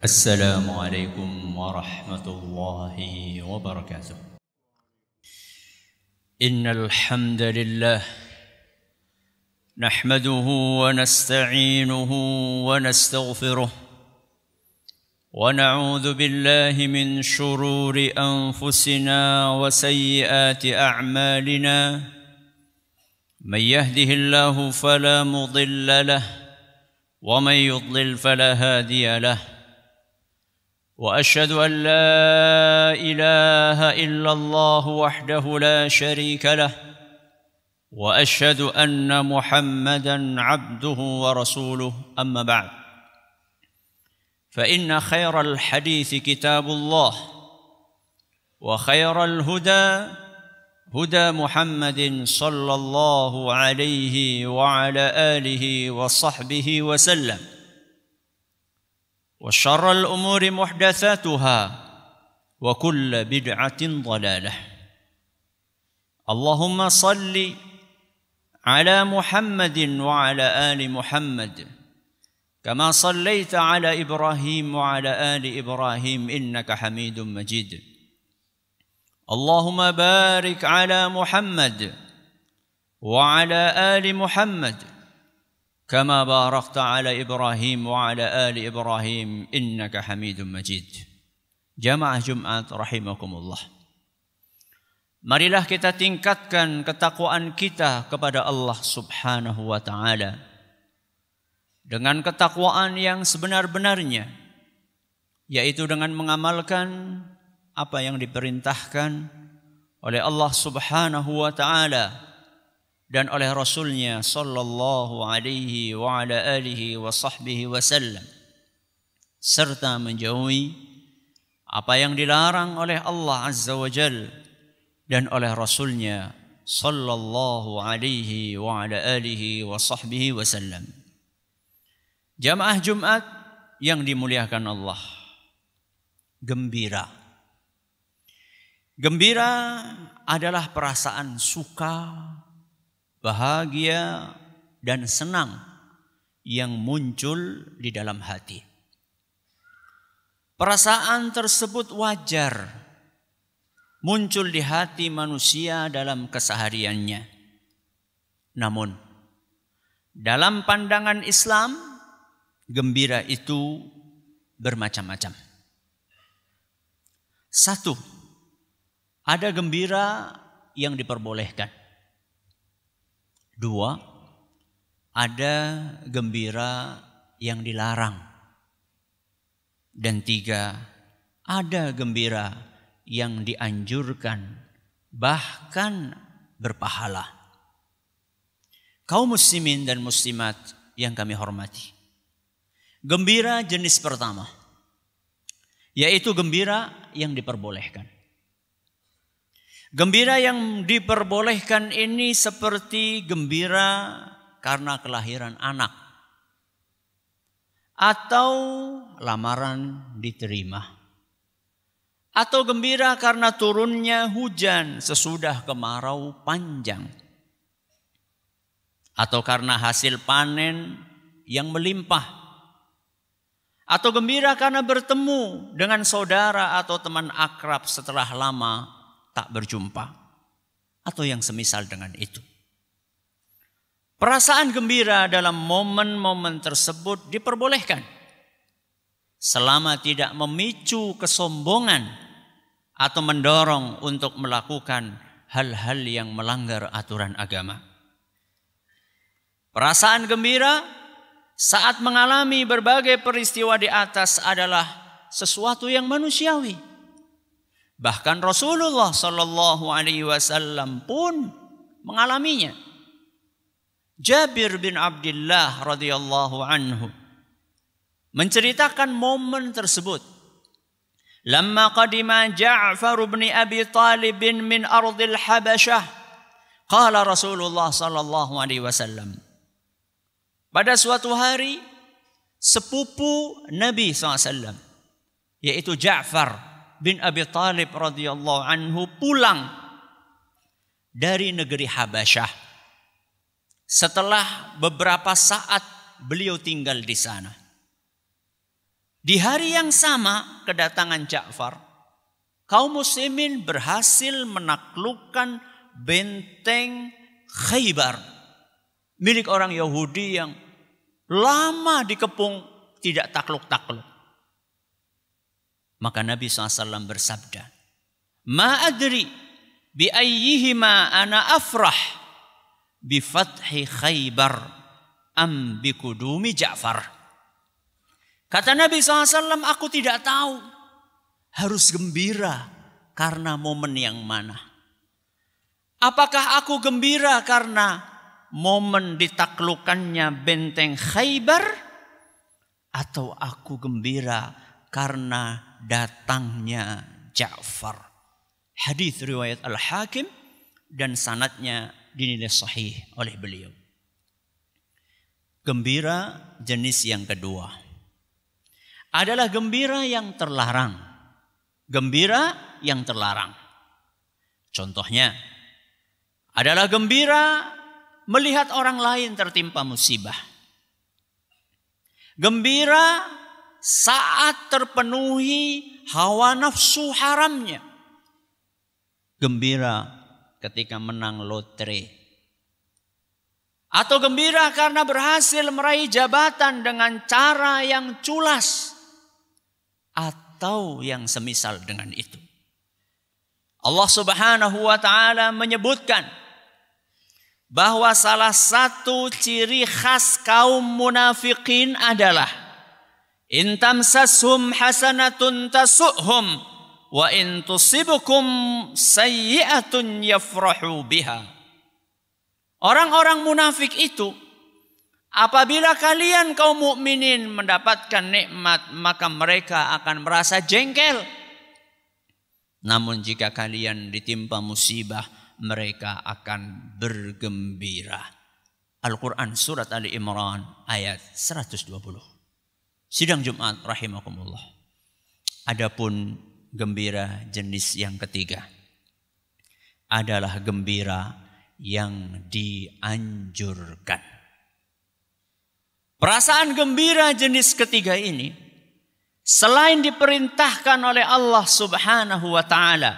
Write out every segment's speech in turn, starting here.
السلام عليكم ورحمة الله وبركاته. إن الحمد لله نحمده ونستعينه ونستغفره ونعوذ بالله من شرور أنفسنا وسيئات أعمالنا. من يهده الله فلا مضل له ومن يضلل فلا هادي له. وأشهد أن لا إله إلا الله وحده لا شريك له وأشهد أن محمدًا عبده ورسوله. أما بعد، فإن خير الحديث كتاب الله وخير الهدى هدى محمد صلى الله عليه وعلى آله وصحبه وسلم. وشر الأمور محدثاتها وكل بدعة ضلالة. اللهم صل على محمد وعلى آل محمد كما صليت على إبراهيم وعلى آل إبراهيم إنك حميد مجيد. اللهم بارك على محمد وعلى آل محمد كما باركت على إبراهيم وعلى آل إبراهيم إنك حميد مجيد. Jamaah Jumat rahimakumullah. Marilah kita tingkatkan ketakwaan kita kepada Allah Subhanahu wa taala dengan ketakwaan yang sebenar-benarnya, yaitu dengan mengamalkan apa yang diperintahkan oleh Allah Subhanahu wa taala dan oleh Rasulnya sallallahu alaihi wa ala alihi wa sahbihi wasallam, serta menjauhi apa yang dilarang oleh Allah Azza wa Jal dan oleh Rasulnya sallallahu alaihi wa ala alihi wa sahbihi wasallam. Jamaah Jumat yang dimuliakan Allah, gembira. Gembira adalah perasaan suka, bahagia dan senang yang muncul di dalam hati. Perasaan tersebut wajar muncul di hati manusia dalam kesehariannya. Namun, dalam pandangan Islam, gembira itu bermacam-macam. Satu, ada gembira yang diperbolehkan. Dua, ada gembira yang dilarang. Dan tiga, ada gembira yang dianjurkan, bahkan berpahala. Kaum muslimin dan muslimat yang kami hormati, gembira jenis pertama, yaitu gembira yang diperbolehkan. Gembira yang diperbolehkan ini seperti gembira karena kelahiran anak atau lamaran diterima, atau gembira karena turunnya hujan sesudah kemarau panjang, atau karena hasil panen yang melimpah, atau gembira karena bertemu dengan saudara atau teman akrab setelah lama tak berjumpa, atau yang semisal dengan itu. Perasaan gembira dalam momen-momen tersebut diperbolehkan selama tidak memicu kesombongan atau mendorong untuk melakukan hal-hal yang melanggar aturan agama. Perasaan gembira saat mengalami berbagai peristiwa di atas adalah sesuatu yang manusiawi. Bahkan Rasulullah sallallahu alaihi wasallam pun mengalaminya. Jabir bin Abdullah radhiyallahu anhu menceritakan momen tersebut. Lamma qadima Ja'far bin Abi Talib min ardil Habasyah, qala Rasulullah sallallahu alaihi wasallam. Pada suatu hari sepupu Nabi SAW, yaitu Ja'far bin Abi Talib radhiyallahu anhu pulang dari negeri Habasyah setelah beberapa saat beliau tinggal di sana. Di hari yang sama kedatangan Ja'far, kaum muslimin berhasil menaklukkan benteng Khaybar, milik orang Yahudi yang lama dikepung tidak takluk-takluk. Maka Nabi SAW bersabda, "Ma adri bi ayyihima ana afrah bi fathi Khaybar am bi kudumi Ja'far." Kata Nabi SAW, aku tidak tahu harus gembira karena momen yang mana. Apakah aku gembira karena momen ditaklukkannya benteng Khaybar, atau aku gembira karena datangnya Ja'far? Hadis riwayat Al-Hakim dan sanadnya dinilai sahih oleh beliau. Gembira jenis yang kedua adalah gembira yang terlarang. Gembira yang terlarang. Contohnya adalah gembira melihat orang lain tertimpa musibah. Gembira saat terpenuhi hawa nafsu haramnya. Gembira ketika menang lotre. Atau gembira karena berhasil meraih jabatan dengan cara yang culas. Atau yang semisal dengan itu. Allah Subhanahu wa ta'ala menyebutkan bahwa salah satu ciri khas kaum munafikin adalah in tamsashum hasanatun tasu'hum wa in tusibukum sayyi'atun yafrahu biha. Orang-orang munafik itu, apabila kalian kaum mukminin mendapatkan nikmat, maka mereka akan merasa jengkel. Namun jika kalian ditimpa musibah, mereka akan bergembira. Al-Quran surat Ali Imran ayat 120. Sidang Jumat rahimakumullah. Adapun gembira jenis yang ketiga adalah gembira yang dianjurkan. Perasaan gembira jenis ketiga ini selain diperintahkan oleh Allah Subhanahu wa ta'ala,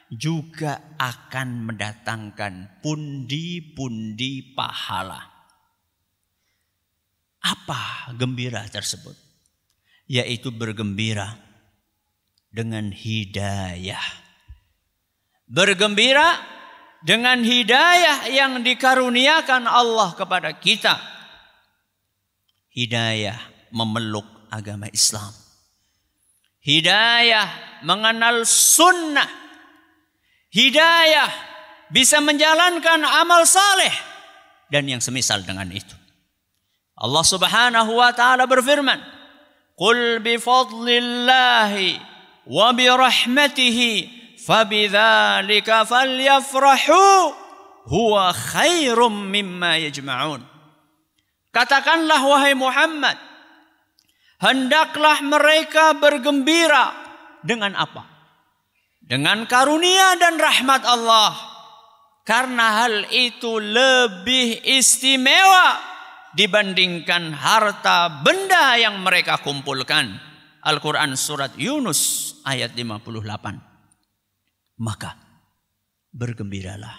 juga akan mendatangkan pundi-pundi pahala. Apa gembira tersebut? Yaitu bergembira dengan hidayah. Bergembira dengan hidayah yang dikaruniakan Allah kepada kita. Hidayah memeluk agama Islam. Hidayah mengenal sunnah. Hidayah bisa menjalankan amal saleh dan yang semisal dengan itu. Allah Subhanahu wa ta'ala berfirman, "Qul bi fadlillahi wa bi rahmatihi fabidzalika falyafrahu huwa khairum mimma yajma'un." Katakanlah wahai Muhammad, hendaklah mereka bergembira dengan apa? Dengan karunia dan rahmat Allah. Karena hal itu lebih istimewa dibandingkan harta benda yang mereka kumpulkan. Al-Quran surat Yunus ayat 58. Maka bergembiralah.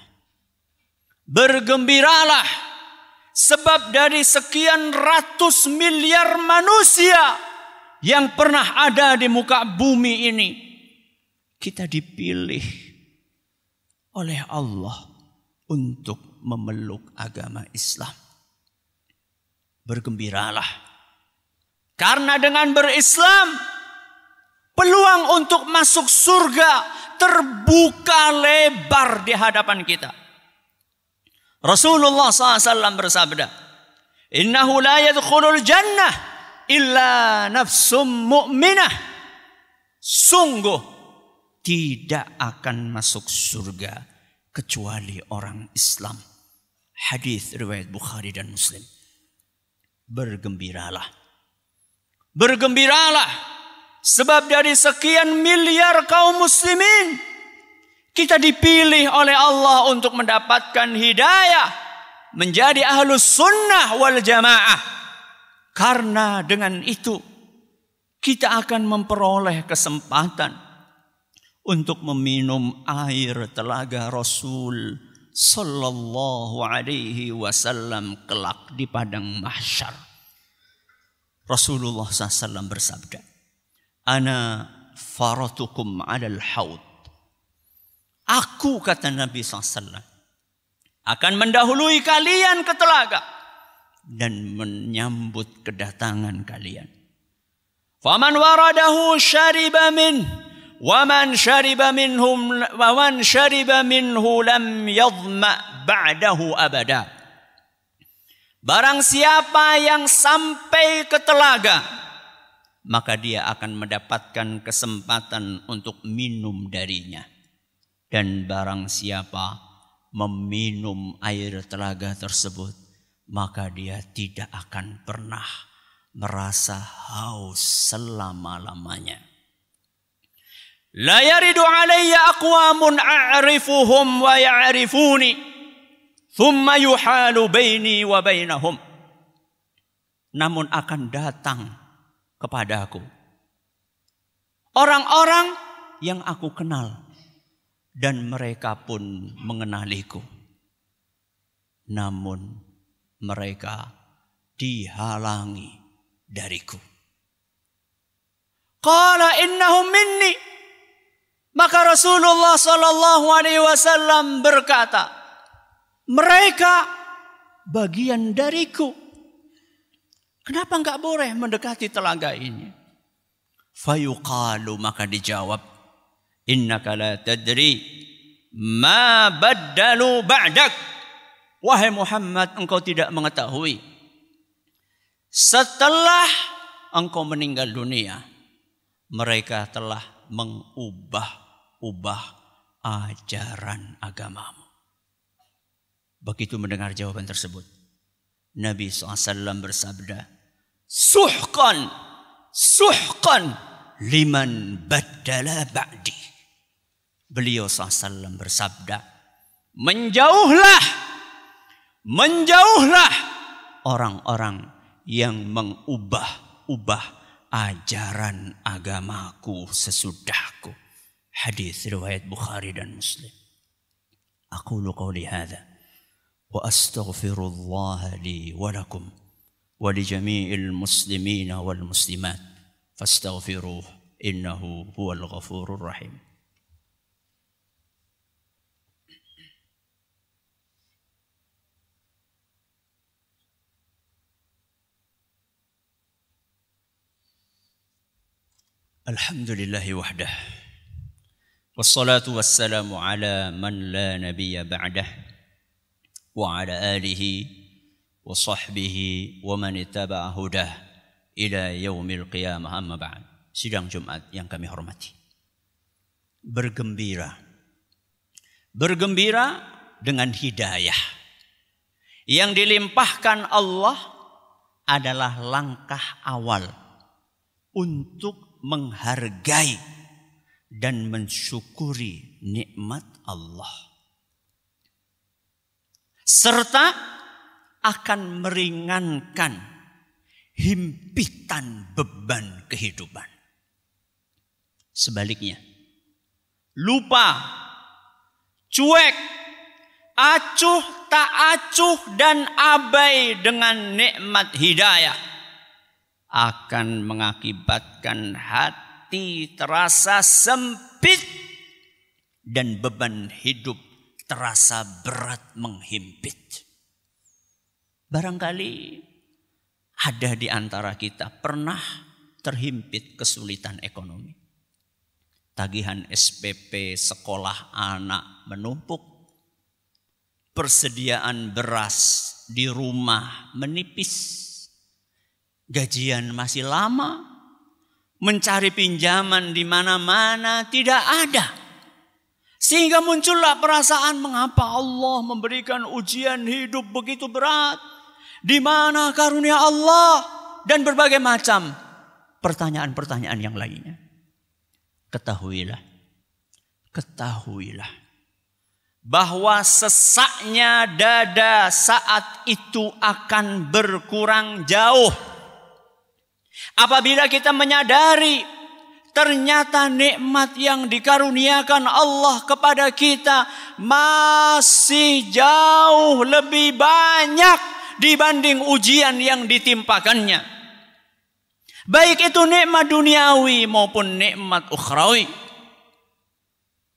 Bergembiralah. Sebab dari sekian ratus miliar manusia yang pernah ada di muka bumi ini, kita dipilih oleh Allah untuk memeluk agama Islam. Bergembiralah. Karena dengan berislam, peluang untuk masuk surga terbuka lebar di hadapan kita. Rasulullah SAW bersabda, "Innahu la yadkhulul jannah illa nafsum mu'minah." Sungguh tidak akan masuk surga kecuali orang Islam. Hadis riwayat Bukhari dan Muslim. Bergembiralah. Bergembiralah. Sebab dari sekian miliar kaum muslimin, kita dipilih oleh Allah untuk mendapatkan hidayah, menjadi ahlus sunnah wal jamaah. Karena dengan itu kita akan memperoleh kesempatan untuk meminum air telaga Rasul sallallahu alaihi wasallam kelak di padang mahsyar. Rasulullah SAW bersabda, "Ana faratukum 'alal haud." Aku, kata Nabi SAW, akan mendahului kalian ke telaga dan menyambut kedatangan kalian. Faman waradahu syariba min, waman syariba minhu lam yadhma ba'dahu abada. Barang siapa yang sampai ke telaga, maka dia akan mendapatkan kesempatan untuk minum darinya. Dan barang siapa meminum air telaga tersebut, maka dia tidak akan pernah merasa haus selama-lamanya. La yaridu alayya aqwamun a'rifuhum wa ya'rifuni, thumma yuhalu baini wa bainahum. Namun akan datang kepadaku orang-orang yang aku kenal, dan mereka pun mengenaliku. Namun mereka dihalangi dariku. Qala innahum minni. Maka Rasulullah sallallahu alaihi wasallam berkata, mereka bagian dariku. Kenapa enggak boleh mendekati telaga ini? Fayuqalu, maka dijawab, innaka la tadri ma baddalu ba'dak. Wahai Muhammad, engkau tidak mengetahui setelah engkau meninggal dunia, mereka telah mengubah ajaran agamamu. Begitu mendengar jawaban tersebut, Nabi SAW bersabda, suhqan liman baddala ba'di. Beliau SAW bersabda, menjauhlah orang-orang yang mengubah ajaran agamaku sesudahku. Hadis riwayat Bukhari dan Muslim. Aqulu qawli hadza wa astaghfirullah li wa lakum wa li jami'il muslimina wal muslimat fastaghfiruh innahu huwal ghafurur rahim. Alhamdulillahi wahdah, wassalatu wassalamu ala man la nabiyya ba'dah, wa ala alihi wa sahbihi wa man ittaba'a hudah ila yaumil qiyamah, amma ba'd. Sidang Jumat yang kami hormati, bergembira dengan hidayah yang dilimpahkan Allah adalah langkah awal untuk menghargai dan mensyukuri nikmat Allah, serta akan meringankan himpitan beban kehidupan. Sebaliknya, lupa, cuek, acuh tak acuh dan abai dengan nikmat hidayah akan mengakibatkan hati terasa sempit dan beban hidup terasa berat menghimpit. Barangkali ada di antara kita pernah terhimpit kesulitan ekonomi. Tagihan SPP sekolah anak menumpuk. Persediaan beras di rumah menipis. Gajian masih lama, mencari pinjaman di mana-mana tidak ada. Sehingga muncullah perasaan, mengapa Allah memberikan ujian hidup begitu berat? Di mana karunia Allah? Dan berbagai macam pertanyaan-pertanyaan yang lainnya. Ketahuilah bahwa sesaknya dada saat itu akan berkurang jauh. Apabila kita menyadari ternyata nikmat yang dikaruniakan Allah kepada kita masih jauh lebih banyak dibanding ujian yang ditimpakannya. Baik itu nikmat duniawi maupun nikmat ukhrawi.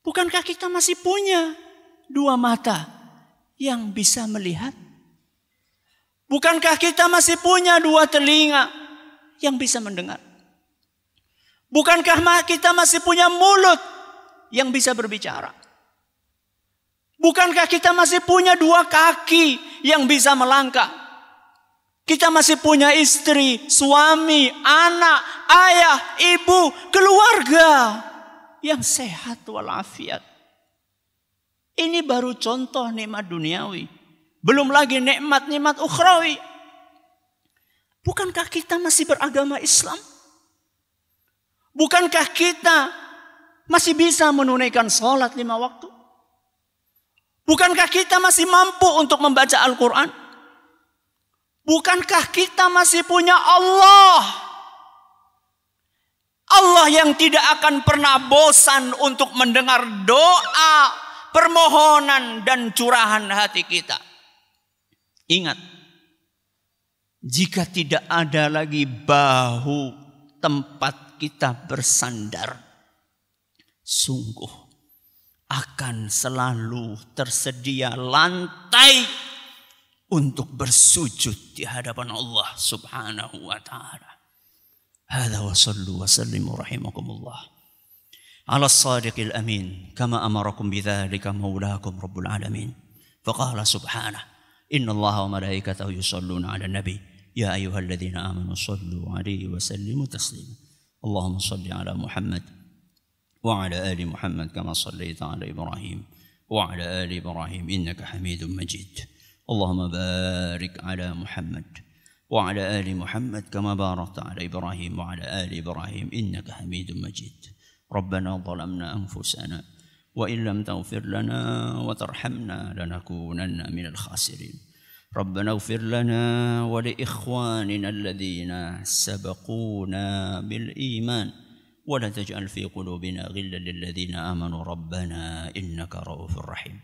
Bukankah kita masih punya 2 mata yang bisa melihat? Bukankah kita masih punya 2 telinga yang bisa mendengar? Bukankah kita masih punya mulut yang bisa berbicara? Bukankah kita masih punya 2 kaki yang bisa melangkah? Kita masih punya istri, suami, anak, ayah, ibu, keluarga yang sehat walafiat. Ini baru contoh nikmat duniawi. Belum lagi nikmat-nikmat ukhrawi. Bukankah kita masih beragama Islam? Bukankah kita masih bisa menunaikan sholat 5 waktu? Bukankah kita masih mampu untuk membaca Al-Quran? Bukankah kita masih punya Allah? Allah yang tidak akan pernah bosan untuk mendengar doa, permohonan dan curahan hati kita. Ingat, jika tidak ada lagi bahu tempat kita bersandar, sungguh akan selalu tersedia lantai untuk bersujud di hadapan Allah Subhanahu wa taala. Hadza wa sallu wa sallimu rahimakumullah ala as-sadiqil amin kama amarakum bidzalika maulakum rabbul alamin. Faqala subhanahu innallaha wa malaikatahu yusalluna 'alan nabi ya ayyuhalladzina amanu sallu 'alaihi wa sallimu taslima. Allahumma shalli 'ala Muhammad wa 'ala ali Muhammad kama shallaita 'ala Ibrahim wa 'ala ali Ibrahim innaka Hamidum Majid. اللهم بارك على محمد وعلى آل محمد كما باركت على إبراهيم وعلى آل إبراهيم إنك حميد مجيد. ربنا ظلمنا أنفسنا وإن لم تغفر لنا وترحمنا لنكونن من الخاسرين. ربنا اغفر لنا ولإخواننا الذين سبقونا بالإيمان ولا تجعل في قلوبنا غلا للذين آمنوا ربنا إنك رؤوف رحيم.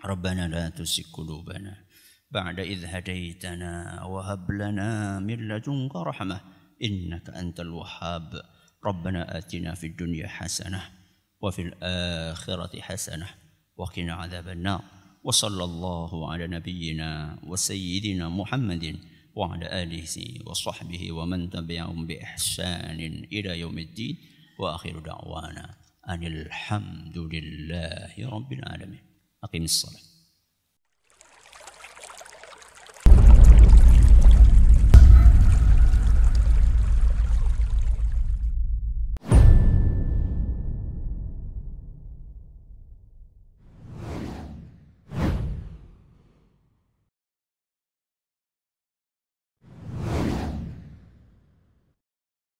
ربنا لا تزغ قلوبنا بعد إذ هديتنا وهب لنا من لدنك رحمة إنك أنت الوهاب. ربنا آتنا في الدنيا حسنة وفي الآخرة حسنة وقنا عذاب النار. وصلى الله على نبينا وسيدنا محمد وعلى آله وصحبه ومن تبعهم بإحسان إلى يوم الدين. وآخر دعوانا أن الحمد لله رب العالمين. أقم الصلاة.